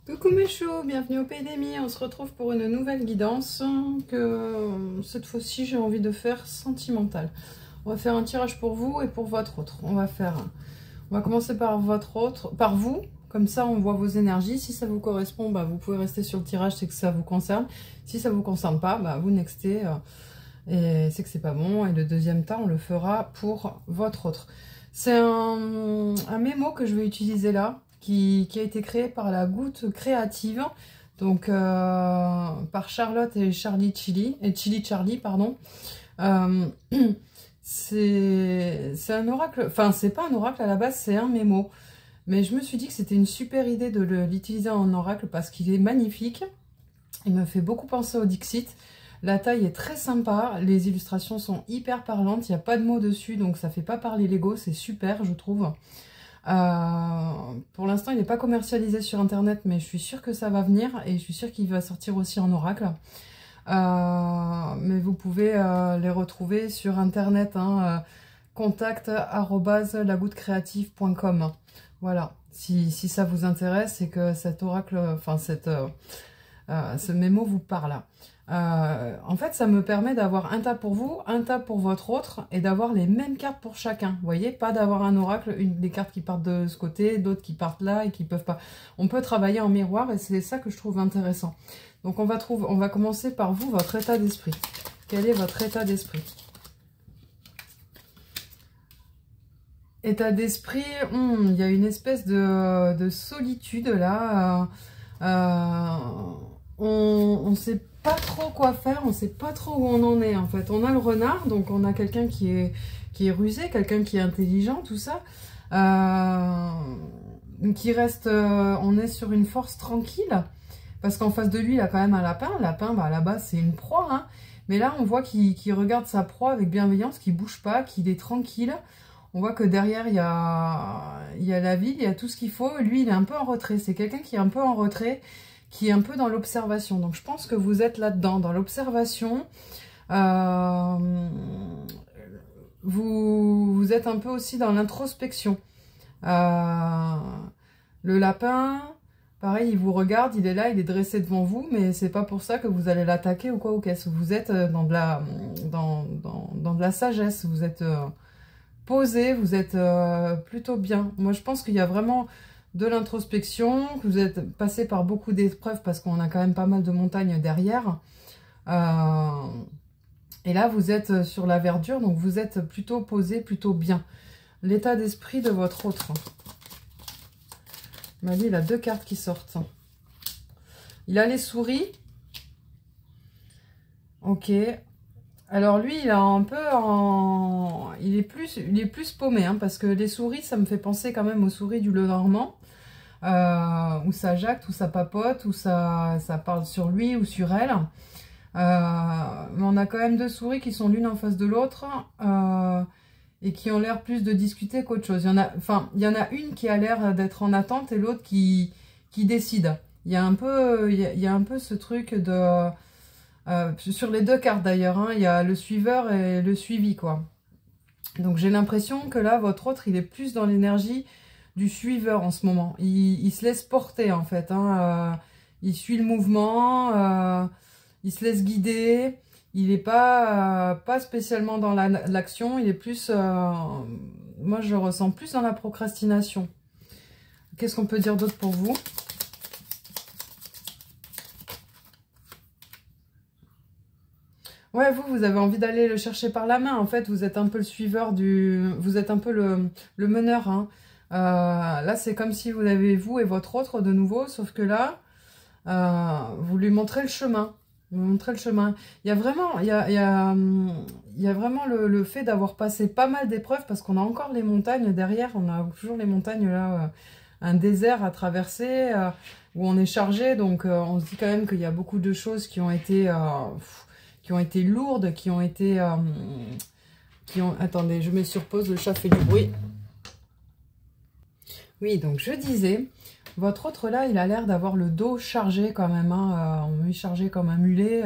Coucou mes choux, bienvenue au Pays des Mis. On se retrouve pour une nouvelle guidance que cette fois-ci j'ai envie de faire sentimentale. On va faire un tirage pour vous et pour votre autre. On va commencer par par vous, comme ça on voit vos énergies. Si ça vous correspond, bah, vous pouvez rester sur le tirage, c'est que ça vous concerne. Si ça vous concerne pas, bah, vous nextez et c'est que c'est pas bon. Et le deuxième temps, on le fera pour votre autre. C'est un mémo que je vais utiliser là. Qui a été créé par la Goutte Créative, donc par Charlotte et Chili Charlie, pardon. C'est un oracle, enfin c'est pas un oracle à la base, c'est un mémo. Mais je me suis dit que c'était une super idée de l'utiliser en oracle parce qu'il est magnifique. Il me fait beaucoup penser au Dixit. La taille est très sympa, les illustrations sont hyper parlantes, il n'y a pas de mots dessus, donc ça fait pas parler l'ego, c'est super je trouve. Pour l'instant, il n'est pas commercialisé sur internet, mais je suis sûre que ça va venir et je suis sûre qu'il va sortir aussi en oracle. Mais vous pouvez les retrouver sur internet, hein, contact@lagoutecreative.com. Voilà, si ça vous intéresse et que cet oracle, enfin ce mémo vous parle. En fait, ça me permet d'avoir un tas pour vous, un tas pour votre autre, et d'avoir les mêmes cartes pour chacun. Vous voyez, pas d'avoir un oracle, des cartes qui partent de ce côté, d'autres qui partent là et qui peuvent pas. On peut travailler en miroir et c'est ça que je trouve intéressant. Donc on va commencer par vous, votre état d'esprit. Quel est votre état d'esprit? État d'esprit, il y a une espèce de solitude là. On sait pas trop quoi faire, on sait pas trop où on en est en fait. On a le renard, donc on a quelqu'un qui est rusé, quelqu'un qui est intelligent, tout ça. Qui reste, on est sur une force tranquille, parce qu'en face de lui, il a quand même un lapin. Le lapin, bah, à la base, c'est une proie, hein. Mais là, on voit qu'il regarde sa proie avec bienveillance, qu'il bouge pas, qu'il est tranquille. On voit que derrière, il y a la ville, il y a tout ce qu'il faut. Lui, il est un peu en retrait. C'est quelqu'un qui est un peu en retrait, qui est un peu dans l'observation. Donc, je pense que vous êtes là-dedans, dans l'observation. Vous êtes un peu aussi dans l'introspection. Le lapin, pareil, il vous regarde, il est là, il est dressé devant vous, mais c'est pas pour ça que vous allez l'attaquer ou quoi ou qu'est-ce. Vous êtes dans de la sagesse, vous êtes posé, vous êtes plutôt bien. Moi, je pense qu'il y a vraiment de l'introspection, que vous êtes passé par beaucoup d'épreuves parce qu'on a quand même pas mal de montagnes derrière. Et là, vous êtes sur la verdure, donc vous êtes plutôt posé, plutôt bien. L'état d'esprit de votre autre. Il a deux cartes qui sortent. Il a les souris. Ok. Alors lui, il a un peu il est plus paumé, hein, parce que les souris, ça me fait penser quand même aux souris du Lenormand. Où ça jacte, où ça papote, où ça parle sur lui ou sur elle. Mais on a quand même deux souris qui sont l'une en face de l'autre et qui ont l'air plus de discuter qu'autre chose. Il y en a une qui a l'air d'être en attente et l'autre qui décide. Il y a un peu ce truc de... sur les deux cartes d'ailleurs, hein, il y a le suiveur et le suivi, quoi. Donc j'ai l'impression que là, votre autre, il est plus dans l'énergie du suiveur en ce moment. Il se laisse porter en fait, hein, il suit le mouvement, il se laisse guider, il n'est pas spécialement dans l'action, il est plus, moi je le ressens plus dans la procrastination. Qu'est-ce qu'on peut dire d'autre pour vous? Ouais, vous avez envie d'aller le chercher par la main, en fait, vous êtes un peu le suiveur vous êtes un peu le meneur, hein. Là, c'est comme si vous avez vous et votre autre de nouveau, sauf que là, vous lui montrez le chemin. Vous montrez le chemin. Il y a vraiment, il y a vraiment le fait d'avoir passé pas mal d'épreuves, parce qu'on a encore les montagnes derrière, on a toujours les montagnes là, un désert à traverser, où on est chargé, donc on se dit quand même qu'il y a beaucoup de choses qui ont été lourdes, qui ont été... Attendez, je mets sur pause, le chat fait du bruit. Oui, donc je disais, votre autre là, il a l'air d'avoir le dos chargé quand même, hein, on lui chargé comme un mulet.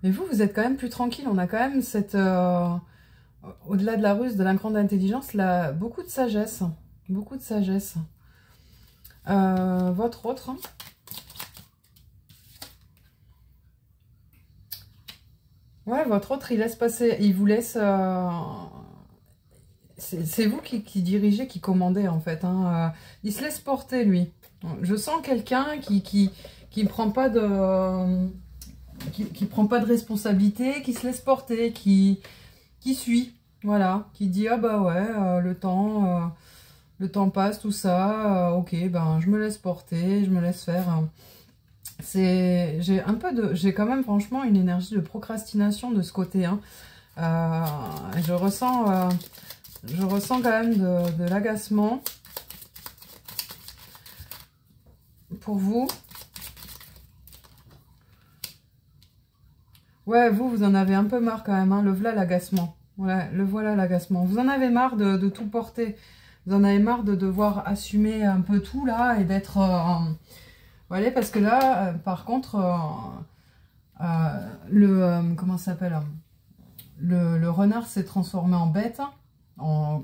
Mais vous êtes quand même plus tranquille, on a quand même cette... au-delà de la ruse, de la grande intelligence, là, beaucoup de sagesse, beaucoup de sagesse. Votre autre. Ouais, votre autre, il laisse passer. Il vous laisse... C'est vous qui dirigez, qui commandez, en fait. Hein. Il se laisse porter, lui. Je sens quelqu'un qui prend pas de... Qui prend pas de responsabilité, qui se laisse porter, qui suit. Voilà. Qui dit, ah bah ouais, le temps passe, tout ça. Ok, ben je me laisse porter, je me laisse faire... j'ai quand même franchement une énergie de procrastination de ce côté, hein. Je ressens quand même de l'agacement pour vous. Ouais, vous en avez un peu marre quand même, hein. Le voilà l'agacement. Ouais, le voilà l'agacement. Vous en avez marre de tout porter. Vous en avez marre de devoir assumer un peu tout là et d'être... Voilà, parce que là, par contre, comment ça s'appelle, le renard s'est transformé en bête,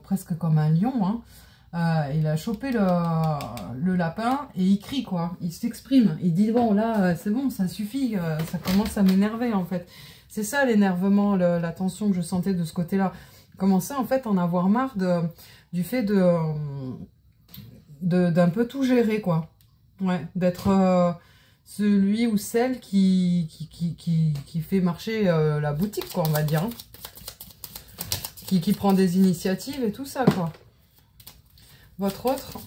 presque comme un lion, hein. Il a chopé le lapin et il crie, quoi. Il s'exprime. Il dit, bon, là, c'est bon, ça suffit. Ça commence à m'énerver, en fait. C'est ça, l'énervement, la tension que je sentais de ce côté-là. Commencer, en fait, à en avoir marre du fait d'un peu tout gérer, quoi. Ouais, d'être celui ou celle qui fait marcher la boutique, quoi, on va dire. Hein. Qui prend des initiatives et tout ça, quoi. Votre autre.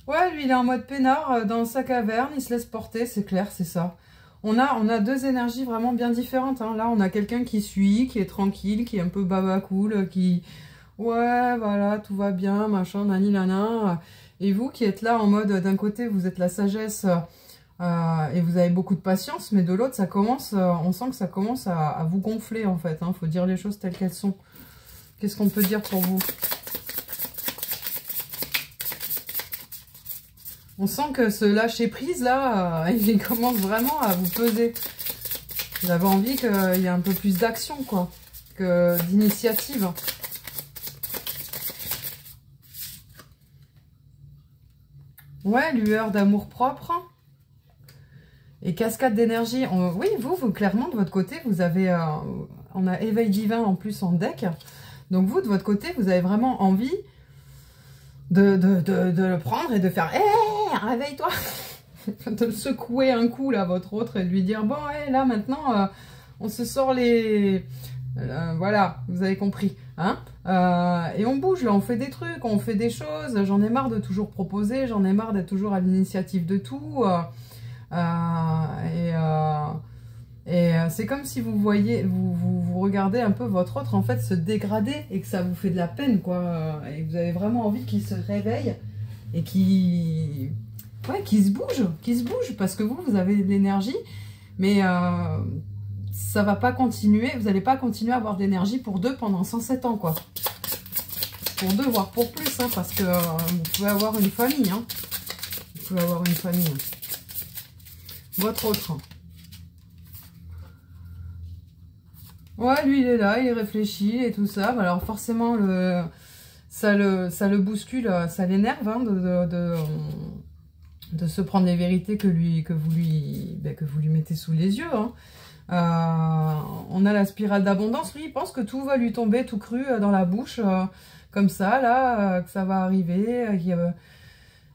Ouais, lui, il est en mode peinard dans sa caverne. Il se laisse porter, c'est clair, c'est ça. On a deux énergies vraiment bien différentes. Hein. Là, on a quelqu'un qui suit, qui est tranquille, qui est un peu baba cool, qui... Ouais, voilà, tout va bien, machin, nani, nana. Et vous qui êtes là en mode, d'un côté, vous êtes la sagesse et vous avez beaucoup de patience, mais de l'autre, ça commence, on sent que ça commence à vous gonfler, en fait. Hein. Faut dire les choses telles qu'elles sont. Qu'est-ce qu'on peut dire pour vous? On sent que ce lâcher-prise, là, il commence vraiment à vous peser. Vous avez envie qu'il y ait un peu plus d'action, quoi, que d'initiative. Ouais, lueur d'amour-propre. Et cascade d'énergie. Oui, vous, clairement, de votre côté, vous avez... on a éveil divin en plus en deck. Donc vous, de votre côté, vous avez vraiment envie de le prendre et de faire... Hé, réveille-toi. De le secouer un coup, là, votre autre, et de lui dire, bon, hey, là, maintenant, on se sort les... voilà, vous avez compris. Hein, et on bouge, là, on fait des trucs, on fait des choses. J'en ai marre de toujours proposer, j'en ai marre d'être toujours à l'initiative de tout. C'est comme si vous voyez, vous regardez un peu votre autre, en fait, se dégrader et que ça vous fait de la peine, quoi. Et vous avez vraiment envie qu'il se réveille et qu'il se bouge, parce que vous avez de l'énergie, mais... ça va pas continuer, vous n'allez pas continuer à avoir d'énergie pour deux pendant 107 ans, quoi. Pour deux, voire pour plus, hein, parce que vous pouvez avoir une famille, hein. Vous pouvez avoir une famille. Votre autre. Ouais, lui, il est là, il est réfléchi et tout ça. Alors, forcément, ça le bouscule, ça l'énerve, hein, de se prendre les vérités que vous lui mettez sous les yeux, hein. On a la spirale d'abondance. Lui, il pense que tout va lui tomber tout cru dans la bouche, comme ça, là, que ça va arriver.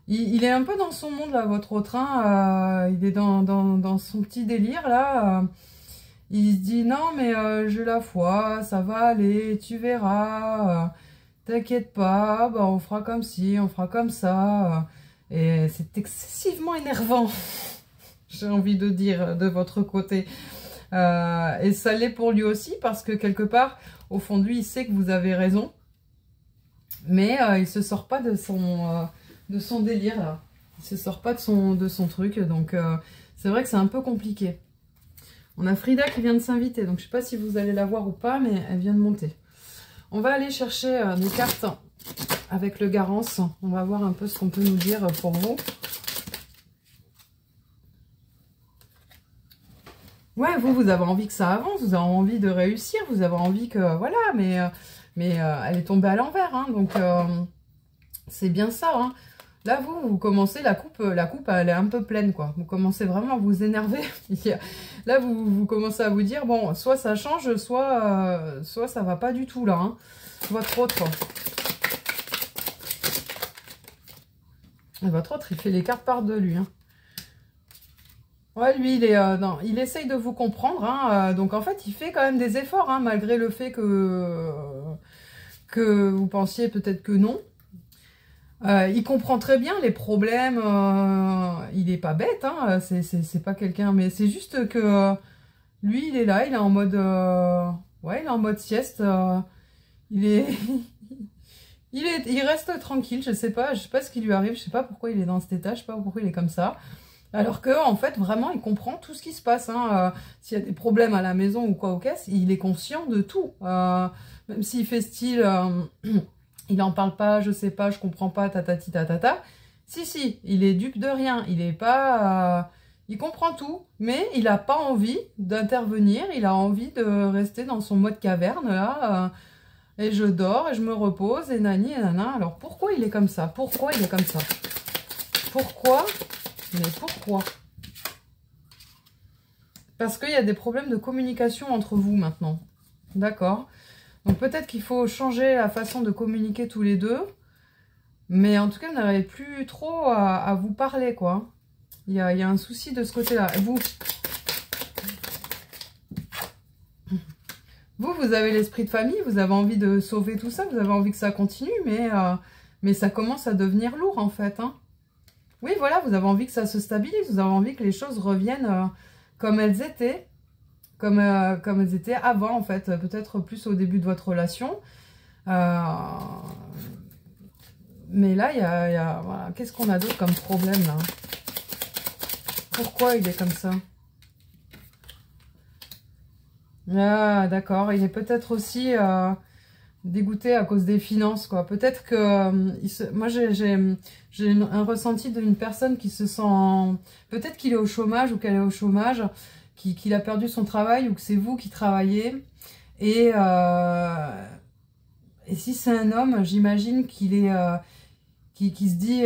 Il est un peu dans son monde, là, votre autre, hein. Il est dans son petit délire, là. Il se dit, non, mais j'ai la foi, ça va aller, tu verras. T'inquiète pas, bah, on fera comme ci, on fera comme ça. Et c'est excessivement énervant, j'ai envie de dire, de votre côté. Et ça l'est pour lui aussi, parce que quelque part, au fond de lui, il sait que vous avez raison. Mais il se sort pas de son délire, là. Il se sort pas de son truc. Donc, c'est vrai que c'est un peu compliqué. On a Frida qui vient de s'inviter. Donc, je sais pas si vous allez la voir ou pas, mais elle vient de monter. On va aller chercher des cartes avec le Garance. On va voir un peu ce qu'on peut nous dire pour vous. Ouais, vous avez envie que ça avance, vous avez envie de réussir, vous avez envie que... Voilà, mais mais elle est tombée à l'envers, hein, donc c'est bien ça, hein. Là, vous commencez, la coupe, elle est un peu pleine, quoi. Vous commencez vraiment à vous énerver. Là, vous commencez à vous dire, bon, soit ça change, soit ça va pas du tout, là, hein. Votre autre, il fait les cartes par de lui, hein. Ouais, lui, non, il essaye de vous comprendre, hein, donc en fait, il fait quand même des efforts, hein, malgré le fait que vous pensiez peut-être que non. Il comprend très bien les problèmes, il est pas bête, hein, c'est pas quelqu'un, mais c'est juste que lui, il est là, il est en mode, ouais, il est en mode sieste, il est, il reste tranquille, je sais pas ce qui lui arrive, je sais pas pourquoi il est dans cet état, je sais pas pourquoi il est comme ça. Alors que, en fait, vraiment, il comprend tout ce qui se passe, hein, s'il y a des problèmes à la maison ou quoi au caisse, il est conscient de tout, même s'il fait style... il en parle pas, je sais pas, je comprends pas, tatati tatata. Si, il est dupe de rien. Il est pas... il comprend tout, mais il a pas envie d'intervenir. Il a envie de rester dans son mode caverne, là. Et je dors, et je me repose, et nani, et nana. Alors, pourquoi il est comme ça? Pourquoi il est comme ça? Pourquoi? Mais pourquoi? Parce qu'il y a des problèmes de communication entre vous, maintenant. D'accord? Donc peut-être qu'il faut changer la façon de communiquer tous les deux. Mais en tout cas, vous n'arrivez plus trop à vous parler, quoi. Il y a un souci de ce côté-là. Vous avez l'esprit de famille, vous avez envie de sauver tout ça, vous avez envie que ça continue, mais ça commence à devenir lourd, en fait, hein. Oui, voilà, vous avez envie que ça se stabilise, vous avez envie que les choses reviennent comme elles étaient. Comme elles étaient avant, en fait, peut-être plus au début de votre relation. Mais là, voilà. Qu'est-ce qu'on a d'autre comme problème, là? Pourquoi il est comme ça? Ah, d'accord. Il est peut-être aussi dégoûté à cause des finances, quoi. Peut-être que... moi, j'ai un ressenti d'une personne qui se sent... Peut-être qu'il est au chômage ou qu'elle est au chômage, qu'il a perdu son travail ou que c'est vous qui travaillez. Et si c'est un homme, j'imagine qu'il est... qui se dit...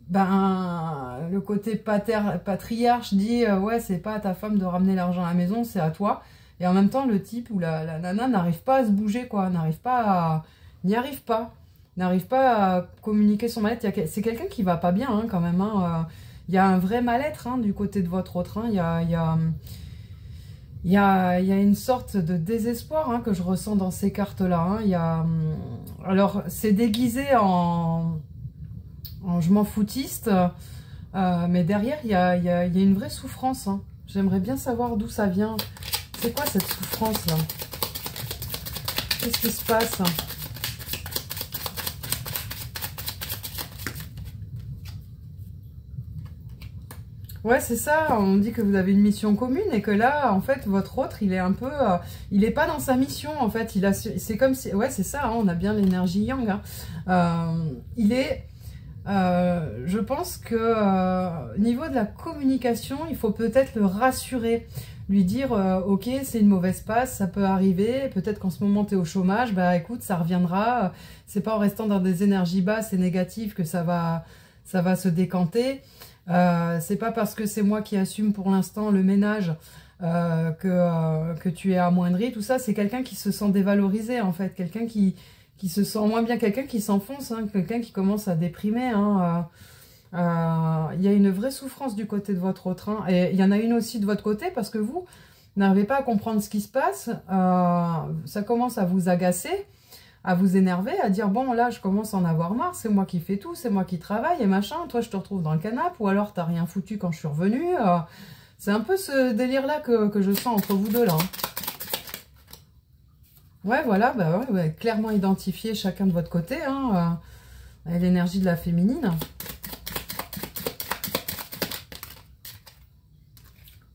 ben, le côté patriarche dit ouais, c'est pas à ta femme de ramener l'argent à la maison, c'est à toi. Et en même temps, le type ou la nana n'arrive pas à se bouger, quoi. N'y arrive pas. N'arrive pas à communiquer son mal-être. C'est quelqu'un qui va pas bien, hein, quand même, hein. Il y a un vrai mal-être, hein, du côté de votre autre, hein. Il y a une sorte de désespoir, hein, que je ressens dans ces cartes-là, hein. Alors, c'est déguisé en je m'en foutiste, mais derrière, il y a une vraie souffrance, hein. J'aimerais bien savoir d'où ça vient. C'est quoi cette souffrance-là? Qu'est-ce qui se passe? Ouais, c'est ça, on dit que vous avez une mission commune et que là, en fait, votre autre, il est un peu... il n'est pas dans sa mission, en fait. C'est comme si... Ouais, c'est ça, hein, on a bien l'énergie yang, hein. Il est... je pense que niveau de la communication, il faut peut-être le rassurer. Lui dire, ok, c'est une mauvaise passe, ça peut arriver. Peut-être qu'en ce moment, tu es au chômage. Bah écoute, ça reviendra. C'est pas en restant dans des énergies basses et négatives que ça va se décanter. C'est pas parce que c'est moi qui assume pour l'instant le ménage que tu es amoindri. Tout ça, c'est quelqu'un qui se sent dévalorisé, en fait. Quelqu'un qui se sent moins bien, quelqu'un qui s'enfonce, hein, quelqu'un qui commence à déprimer, hein. Il y a une vraie souffrance du côté de votre autre, hein, et il y en a une aussi de votre côté parce que vous n'arrivez pas à comprendre ce qui se passe. Ça commence à vous agacer, à vous énerver, à dire bon là je commence à en avoir marre, c'est moi qui fais tout, c'est moi qui travaille et machin, toi je te retrouve dans le canapé ou alors t'as rien foutu quand je suis revenue. C'est un peu ce délire là que je sens entre vous deux là, hein. Ouais, voilà, bah ouais, clairement identifié chacun de votre côté, hein, l'énergie de la féminine.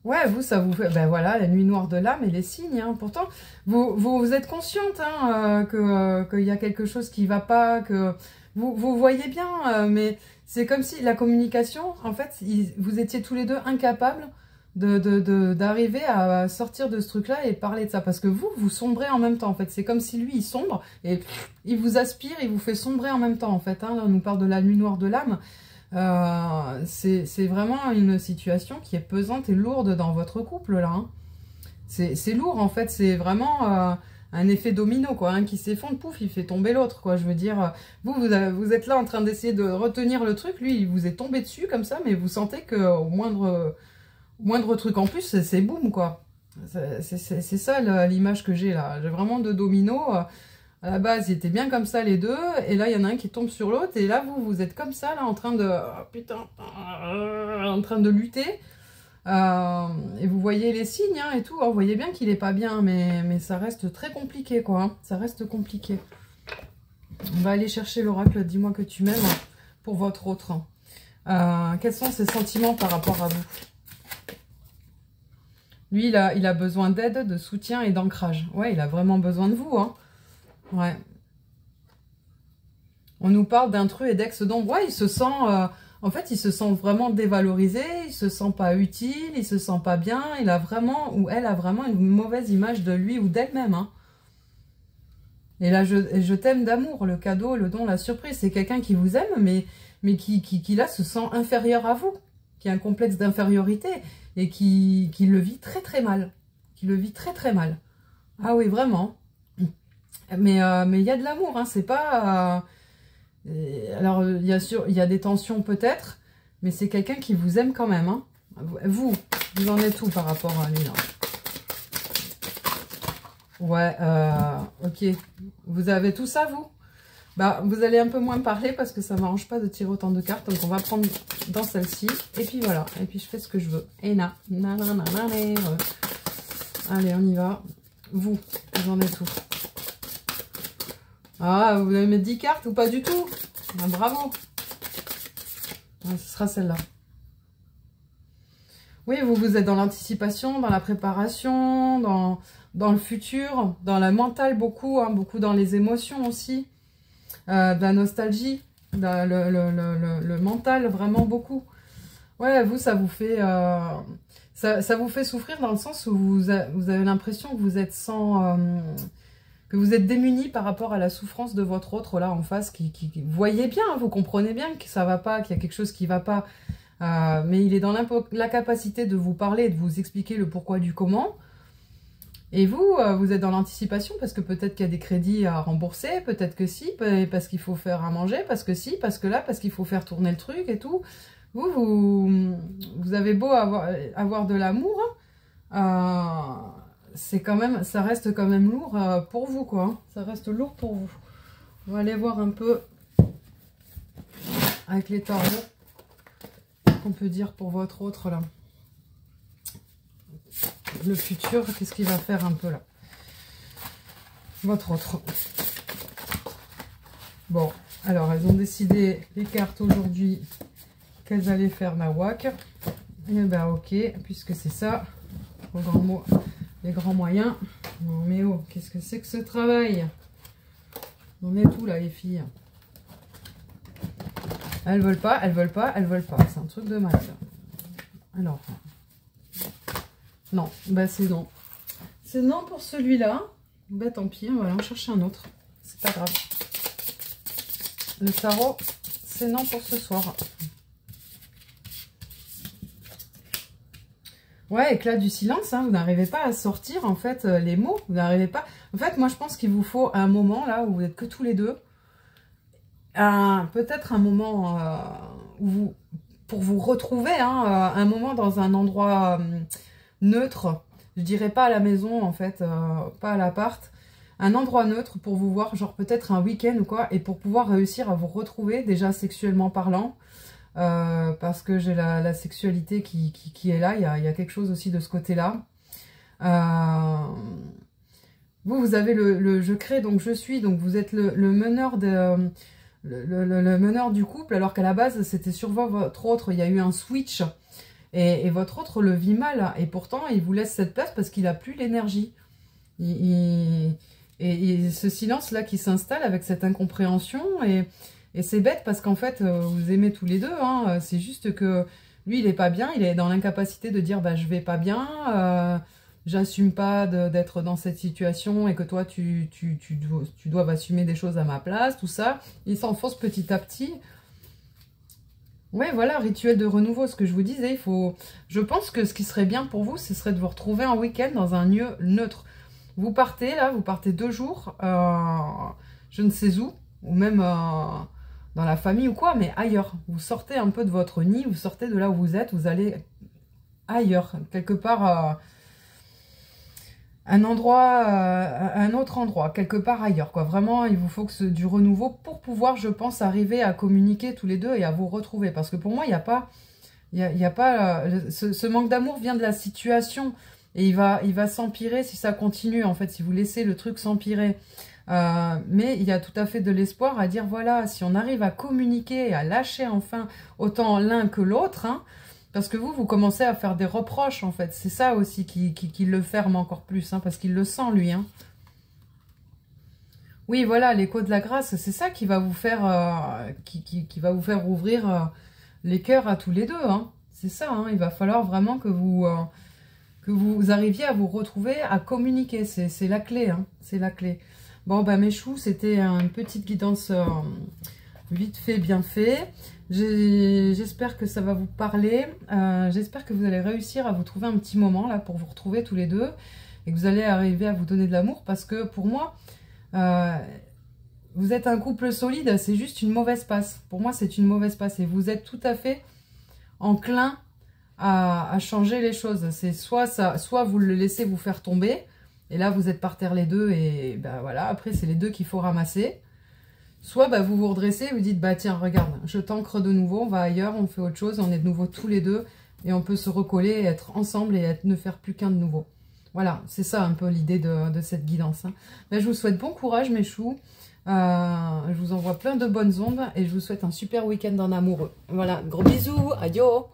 Ouais, vous, ça vous fait... Ben voilà, la nuit noire de l'âme et les signes, hein. Pourtant, vous êtes consciente, hein, qu'il y a quelque chose qui va pas, que vous voyez bien, mais c'est comme si la communication, en fait, vous étiez tous les deux incapables d'arriver à sortir de ce truc-là et parler de ça. Parce que vous sombrez en même temps, en fait. C'est comme si lui, il sombre et il vous aspire, il vous fait sombrer en même temps, en fait. Hein. Là, on nous parle de la nuit noire de l'âme. C'est vraiment une situation qui est pesante et lourde dans votre couple, là. Hein. C'est lourd, en fait. C'est vraiment un effet domino, quoi. Un qui s'effondre, pouf, il fait tomber l'autre, quoi. Je veux dire, vous êtes là en train d'essayer de retenir le truc. Lui, il vous est tombé dessus, comme ça, mais vous sentez qu'au moindre truc en plus, c'est boum, quoi. C'est ça l'image que j'ai, là. J'ai vraiment deux dominos. À la base, ils étaient bien comme ça, les deux. Et là, il y en a un qui tombe sur l'autre. Et là, vous êtes comme ça, là, en train de... Oh, putain, en train de lutter. Et vous voyez les signes, hein, et tout. Vous voyez bien qu'il est pas bien. Mais ça reste très compliqué, quoi. Hein. Ça reste compliqué. On va aller chercher l'oracle. Dis-moi que tu m'aimes pour votre autre. Quels sont ses sentiments par rapport à vous? Lui, il a besoin d'aide, de soutien et d'ancrage. Ouais, il a vraiment besoin de vous, hein. Ouais. On nous parle d'intrus et d'ex d'ombre. Ouais, il se sent... en fait, il se sent vraiment dévalorisé, il se sent pas utile, il se sent pas bien. Il a vraiment, ou elle a vraiment une mauvaise image de lui ou d'elle-même. Hein. Et là, je t'aime d'amour, le cadeau, le don, la surprise. C'est quelqu'un qui vous aime, mais qui là, se sent inférieur à vous. Qui a un complexe d'infériorité et qui le vit très très mal. Qui le vit très très mal. Ah oui, vraiment. Mais il y a de l'amour, hein, c'est pas... alors, il y a des tensions peut-être, mais c'est quelqu'un qui vous aime quand même. Hein. Vous en êtes où par rapport à lui, là? Ouais, ok. Vous avez tout ça, vous? Bah, vous allez un peu moins parler parce que ça m'arrange pas de tirer autant de cartes. Donc, on va prendre dans celle-ci. Et puis, voilà. Et puis, je fais ce que je veux. Et allez, on y va. Vous en êtes où? Ah, vous allez mettre 10 cartes ou pas du tout? Ah, bravo. Ah, ce sera celle-là. Oui, vous êtes dans l'anticipation, dans la préparation, dans le futur, dans la mentale beaucoup, hein, beaucoup dans les émotions aussi, de la nostalgie, le mental, vraiment beaucoup. Ouais, vous, ça vous fait... ça vous fait souffrir dans le sens où vous avez l'impression que vous êtes sans... que vous êtes démunis par rapport à la souffrance de votre autre là en face, vous voyez bien, vous comprenez bien que ça va pas, qu'il y a quelque chose qui va pas, mais il est dans l'incapacité de vous parler, de vous expliquer le pourquoi du comment. Et vous, vous êtes dans l'anticipation parce que peut-être qu'il y a des crédits à rembourser, peut-être que si, parce qu'il faut faire à manger, parce que si, parce que là, parce qu'il faut faire tourner le truc et tout. Vous avez beau avoir de l'amour, c'est quand même, ça reste quand même lourd pour vous, quoi. Hein. Ça reste lourd pour vous. On va aller voir un peu avec les tarots qu'on peut dire pour votre autre, là. Le futur, qu'est-ce qu'il va faire un peu, là? Votre autre. Bon, alors, elles ont décidé, les cartes, aujourd'hui, qu'elles allaient faire la WAC. Et ben, ok, puisque c'est ça, au grand mot... Les grands moyens. Non mais oh, qu'est-ce que c'est que ce travail? On est où là les filles? Elles veulent pas, elles veulent pas, elles veulent pas. C'est un truc de malade. Alors. Non, bah c'est non. C'est non pour celui-là. Bah tant pis, on va aller en chercher un autre. C'est pas grave. Le tarot, c'est non pour ce soir. Ouais, éclat du silence, hein, vous n'arrivez pas à sortir, en fait, les mots, vous n'arrivez pas... En fait, moi, je pense qu'il vous faut un moment, là, où vous êtes que tous les deux, peut-être un moment pour vous retrouver, hein, un moment dans un endroit neutre, je dirais pas à la maison, en fait, pas à l'appart, un endroit neutre pour vous voir, genre peut-être un week-end ou quoi, et pour pouvoir réussir à vous retrouver, déjà sexuellement parlant, parce que j'ai la sexualité qui est là, il y a quelque chose aussi de ce côté-là. Vous avez le je crée, donc je suis, donc vous êtes le meneur le meneur du couple, alors qu'à la base c'était sur votre autre, il y a eu un switch, et votre autre le vit mal, et pourtant il vous laisse cette place parce qu'il n'a plus l'énergie. Et ce silence-là qui s'installe avec cette incompréhension, et c'est bête parce qu'en fait, vous aimez tous les deux, hein, c'est juste que Lui, il est pas bien, il est dans l'incapacité de dire bah, je vais pas bien, j'assume pas d'être dans cette situation et que toi, tu dois assumer des choses à ma place, tout ça. Il s'enfonce petit à petit. Ouais, voilà, rituel de renouveau, ce que je vous disais, il faut... Je pense que ce qui serait bien pour vous, ce serait de vous retrouver un week-end dans un lieu neutre. Vous partez, là, vous partez 2 jours, je ne sais où, ou même dans la famille ou quoi, mais ailleurs. Vous sortez un peu de votre nid, vous sortez de là où vous êtes, vous allez ailleurs, quelque part... un endroit, un autre endroit, quelque part ailleurs, quoi. Vraiment, il vous faut que du renouveau pour pouvoir, je pense, arriver à communiquer tous les deux et à vous retrouver. Parce que pour moi, il n'y a pas, ce manque d'amour vient de la situation et il va s'empirer si ça continue, en fait, si vous laissez le truc s'empirer. Mais il y a tout à fait de l'espoir à dire, voilà, si on arrive à communiquer et à lâcher enfin autant l'un que l'autre, hein, parce que vous commencez à faire des reproches, en fait. C'est ça aussi qui le ferme encore plus, hein, parce qu'il le sent, lui. Hein. Oui, voilà, l'écho de la grâce, c'est ça qui va vous faire, qui va vous faire ouvrir les cœurs à tous les deux. Hein. C'est ça, hein, il va falloir vraiment que vous arriviez à vous retrouver, à communiquer. C'est la clé, hein, c'est la clé. Bon, bah mes choux, c'était une petite guidance vite fait, bien fait. J'espère que ça va vous parler. J'espère que vous allez réussir à vous trouver un petit moment là pour vous retrouver tous les deux et que vous allez arriver à vous donner de l'amour parce que pour moi, vous êtes un couple solide, c'est juste une mauvaise passe. Pour moi, c'est une mauvaise passe et vous êtes tout à fait enclin à changer les choses. C'est soit vous le laissez vous faire tomber et là vous êtes par terre les deux et ben voilà, après c'est les deux qu'il faut ramasser. Soit bah, vous vous redressez et vous dites, bah tiens, regarde, je t'ancre de nouveau, on va ailleurs, on fait autre chose, on est de nouveau tous les deux, et on peut se recoller et être ensemble et ne faire plus qu'un de nouveau. Voilà, c'est ça un peu l'idée de cette guidance. Hein. Ben, je vous souhaite bon courage mes choux, je vous envoie plein de bonnes ondes, et je vous souhaite un super week-end en amoureux. Voilà, gros bisous, adios.